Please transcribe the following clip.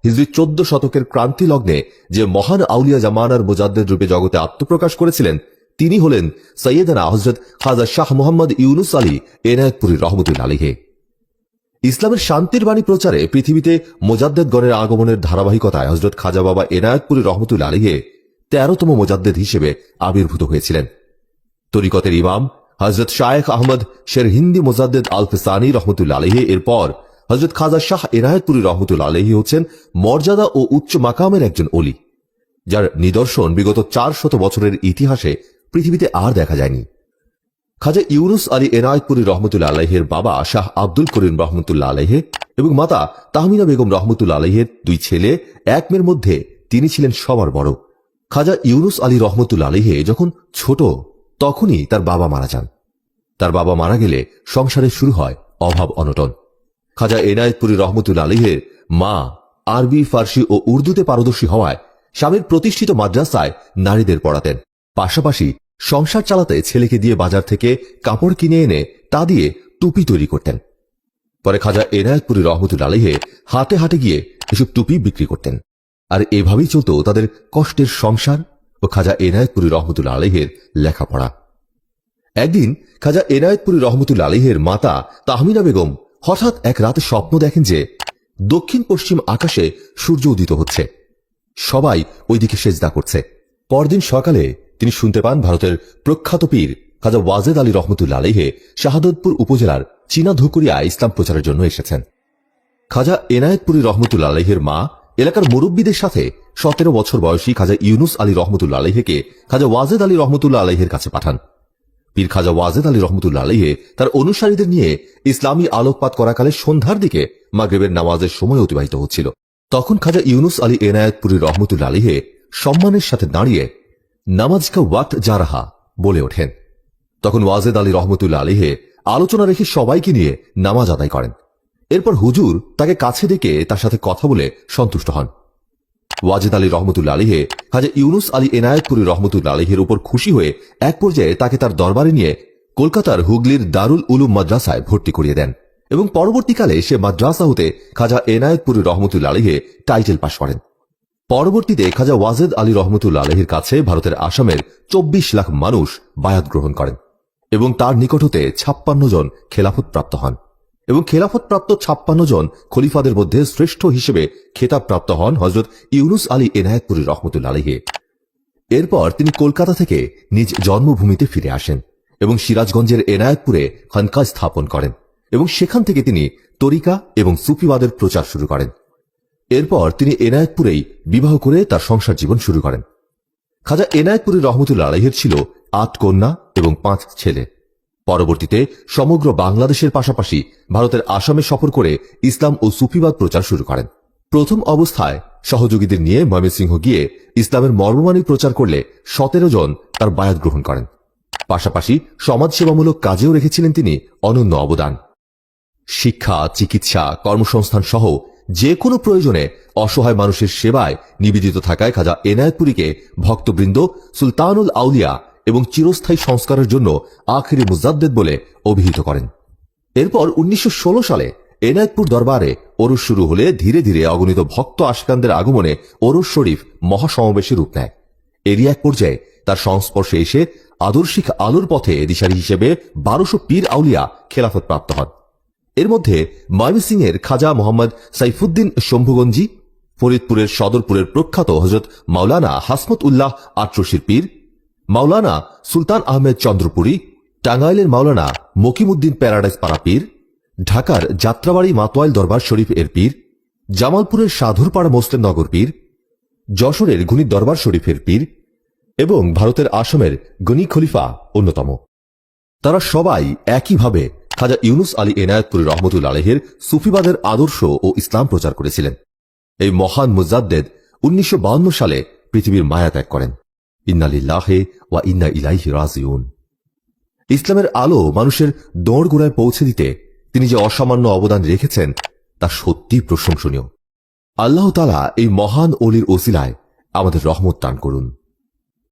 হিজরি 14 শতকের ক্রান্তি লগ্নে যে মহান আউলিয়া জামানার মুজাদ্দেদ রূপে জগতে আত্মপ্রকাশ করেছিলেন তিনি হলেন সৈয়দনা হযরত খাজা শাহ মোহাম্মদ ইউনুস আলী এনায়েতপুরী রহমতুল্লাহ আলাইহি। ইসলামের শান্তির বাণী প্রচারে পৃথিবীতে মুজাদ্দেদগণের আগমনের ধারাবাহিকতায় হযরত খাজা বাবা এনায়েতপুরী রহমতুল্লাহ আলাইহি 13তম মুজাদ্দেদ হিসেবে আবির্ভূত হয়েছিলেন। তরিকতের ইমাম হযরত শায়েখ আহমদ শেরহিন্দি মুজাদ্দেদ আল ফিসানি রহমতুল্লাহ আলাইহি এরপর হযরত খাজা শাহ এনায়েতপুরী রহমতুল্লাহ আলাইহি হচ্ছেন মর্যাদা ও উচ্চ মাকামের একজন ওলি, যার নিদর্শন বিগত 400 বছরের ইতিহাসে পৃথিবীতে আর দেখা যায়নি। খাজা ইউনুস আলী এনায়েতপুরী রহমতুল্লাহ আলাইহির বাবা শাহ আব্দুল করিম রহমতুল্লাহ আলাইহি এবং মাতা তাহমিনা বেগম রহমতুল্লাহ আলাইহির 2 ছেলে 1 মেয়ের মধ্যে তিনি ছিলেন সবার বড়। খাজা ইউনুস আলী রহমতুল্লাহ আলাইহি যখন ছোট তখনই তার বাবা মারা যান। তার বাবা মারা গেলে সংসারে শুরু হয় অভাব অনটন। খাজা এনায়েতপুরী রহমতুল্লাহ আলাইহির মা আরবি, ফার্সি ও উর্দুতে পারদর্শী হওয়ায় স্বামীর প্রতিষ্ঠিত মাদ্রাসায় নারীদের পড়াতেন। পাশাপাশি সংসার চালাতে ছেলেকে দিয়ে বাজার থেকে কাপড় কিনে এনে তা দিয়ে টুপি তৈরি করতেন। পরে খাজা এনায়েতপুরী রহমতুল্লাহ আলাইহি হাটে হাটে গিয়ে এসব টুপি বিক্রি করতেন। আর এভাবেই চলত তাদের কষ্টের সংসার ও খাজা এনায়েতপুরী রহমতুল্লাহ আলাইহির লেখাপড়া। একদিন খাজা এনায়েতপুরী রহমতুল্লাহ আলাইহির মাতা তাহমিনা বেগম হঠাৎ এক রাতে স্বপ্ন দেখেন যে দক্ষিণ পশ্চিম আকাশে সূর্য উদিত হচ্ছে, সবাই ওইদিকে সেজদা করছে। পরদিন সকালে তিনি শুনতে পান ভারতের প্রখ্যাত পীর খাজা ওয়াজেদ আলী রহমতুল্লাহ আলাইহি শাহাদতপুর উপজেলার চীনা ধুকুরিয়া ইসলাম প্রচারের জন্য এসেছেন। খাজা এনায়েতপুরী রহমতুল্লাহ আলাইহির মা এলাকার মুরব্বীদের সাথে 17 বছর বয়সী খাজা ইউনুস আলী রহমতুল্লাহ আলাইহিকে খাজা ওয়াজেদ আলী রহমতুল্লাহ আলাইহির কাছে পাঠান। পীর খাজা ওয়াজেদ আলী রহমতুল্লাহ আলাইহি তার অনুসারীদের নিয়ে ইসলামী আলোকপাত করাকালে সন্ধ্যার দিকে মাগরিবের নামাজের সময় অতিবাহিত হচ্ছিল। তখন খাজা ইউনুস আলী এনায়েতপুরী রহমতুল্লাহ আলাইহি সম্মানের সাথে দাঁড়িয়ে নামাজ কা ওয়াক্ত যা রাহা বলে ওঠেন। তখন ওয়াজেদ আলী রহমতুল্লাহ আলাইহি আলোচনা রেখে সবাইকে নিয়ে নামাজ আদায় করেন। এরপর হুজুর তাকে কাছে ডেকে তার সাথে কথা বলে সন্তুষ্ট হন। ওয়াজেদ আলী রহমতুল্লাহ আলাইহি খাজা ইউনুস আলী এনায়েতপুরী রহমতুল্লাহ আলাইহির উপর খুশি হয়ে এক পর্যায়ে তাকে তার দরবারে নিয়ে কলকাতার হুগলির দারুল উলুম মাদ্রাসায় ভর্তি করিয়ে দেন এবং পরবর্তীকালে সে মাদ্রাসা হতে খাজা এনায়েতপুরী রহমতুল্লাহ আলাইহি টাইটেল পাশ করেন। পরবর্তীতে খাজা ওয়াজেদ আলী রহমতুল্লাহ আলাইহির কাছে ভারতের আসামের 24 লাখ মানুষ বায়াত গ্রহণ করেন এবং তার নিকট হতে 56 জন খেলাফত প্রাপ্ত হন এবং খেলাফত প্রাপ্ত 56 জন খলিফাদের মধ্যে শ্রেষ্ঠ হিসেবে খেতাব প্রাপ্ত হন হযরত ইউনুস আলী এনায়েতপুরী রহমতুল্লাহ আলাইহি। এরপর তিনি কলকাতা থেকে নিজ জন্মভূমিতে ফিরে আসেন এবং সিরাজগঞ্জের এনায়েতপুরে খানকা স্থাপন করেন এবং সেখান থেকে তিনি তরিকা এবং সুফিবাদের প্রচার শুরু করেন। এরপর তিনি এনায়েতপুরেই বিবাহ করে তার সংসার জীবন শুরু করেন। খাজা এনায়েতপুরী রহমতুল্লাহ আলাইহির ছিল 8 কন্যা এবং 5 ছেলে। পরবর্তীতে সমগ্র বাংলাদেশের পাশাপাশি ভারতের আসামে সফর করে ইসলাম ও সুফিবাদ প্রচার শুরু করেন। প্রথম অবস্থায় সহযোগীদের নিয়ে ময়মনসিংহ গিয়ে ইসলামের মর্মবাণী প্রচার করলে 17 জন তার বায়াত গ্রহণ করেন। পাশাপাশি সমাজসেবামূলক কাজেও রেখেছিলেন তিনি অনন্য অবদান। শিক্ষা, চিকিৎসা, কর্মসংস্থান সহ যে কোনো প্রয়োজনে অসহায় মানুষের সেবায় নিবেদিত থাকায় খাজা এনায়েতপুরীকে ভক্তবৃন্দ সুলতানুল আউলিয়া এবং চিরস্থায়ী সংস্কারের জন্য আখিরি মুজাদ্দেদ বলে অভিহিত করেন। এরপর 1916 সালে এনায়েতপুর দরবারে ওরস শুরু হলে ধীরে ধীরে অগণিত ভক্ত আশিকানদের আগমনে ওরস শরীফ মহাসমাবেশে রূপ নেয়। এরই এক পর্যায়ে তার সংস্পর্শে এসে আদর্শিক আলোর পথে দিশারি হিসেবে 1200 পীর আউলিয়া খেলাফত প্রাপ্ত হন। এর মধ্যে ময়মনসিংহের খাজা মোহাম্মদ সাইফুদ্দিন শম্ভুগঞ্জি, ফরিদপুরের সদরপুরের প্রখ্যাত হযরত মাওলানা হাসমত উল্লাহ আটরশির পীর, মাওলানা সুলতান আহমেদ চন্দ্রপুরী, টাঙ্গাইলের মাওলানা মকিমউদ্দিন প্যারাডাইস পাড়া পীর, ঢাকার যাত্রাবাড়ি মাতোয়াইল দরবার শরীফ এর পীর, জামালপুরের সাধুরপাড়া মোসলেম নগর পীর, যশোরের গুণী দরবার শরীফের পীর এবং ভারতের আসামের গনি খলিফা অন্যতম। তারা সবাই একইভাবে খাজা ইউনুস আলী এনায়েতপুরী রহমতুল্লাহ আলাইহির সুফিবাদের আদর্শ ও ইসলাম প্রচার করেছিলেন। এই মহান মুজাদ্দেদ 1952 সালে পৃথিবীর মায়া ত্যাগ করেন। ইন্না লিল্লাহি ওয়া ইন্না ইলাইহি রাজিউন। ইসলামের আলো মানুষের দোরগোড়ায় পৌঁছে দিতে তিনি যে অসামান্য অবদান রেখেছেন তা সত্যি প্রশংসনীয়। আল্লাহ তাআলা এই মহান ওলির ওসিলায় আমাদের রহমত দান করুন।